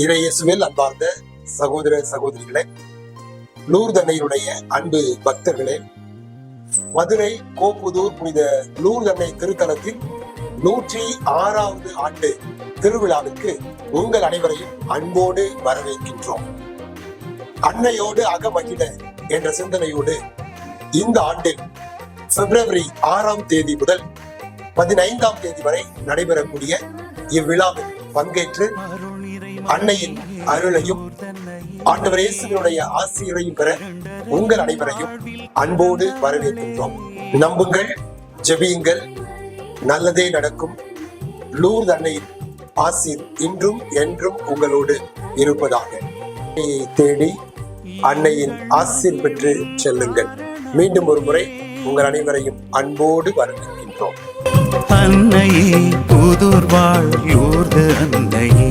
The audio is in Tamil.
இறையேசுவில் அன்பார்ந்த சகோதர சகோதரிகளே, லூர்து அன்னையினுடைய அன்பு பக்தர்களே, மதுரை கோப்புதூர் புனித லூர்து அன்னை திருத்தலத்தின் 106வது ஆண்டு திருவிழாவிற்கு உங்கள் அனைவரையும் அன்போடு வரவேற்கின்றோம். அன்னையோடு அகமகிழ என்ற சிந்தனையோடு இந்த ஆண்டில் பிப்ரவரி 6ஆம் தேதி முதல் 15ஆம் தேதி வரை நடைபெறக்கூடிய இவ்விழாவில் பங்கேற்று அன்னையின் அருளையும் ஆண்டவர் இயேசுவினுடைய ஆசீரையும் பெற உங்கள் அனைவரையும் அன்போடு வரவேற்கின்றோம். நம்புங்கள், ஜெபியுங்கள், நல்லதே நடக்கும். லூர்து அன்னையின் ஆசீர் இன்றும் என்றும் உங்களோடு இருப்பதாக. தேடி அன்னையின் ஆசீர் பெற்று செல்லுங்கள். மீண்டும் ஒரு முறை உங்கள் அனைவரையும் அன்போடு வரவேற்கின்றோம். அன்னையே புதூர் வாழ் லூர்து அன்னையே,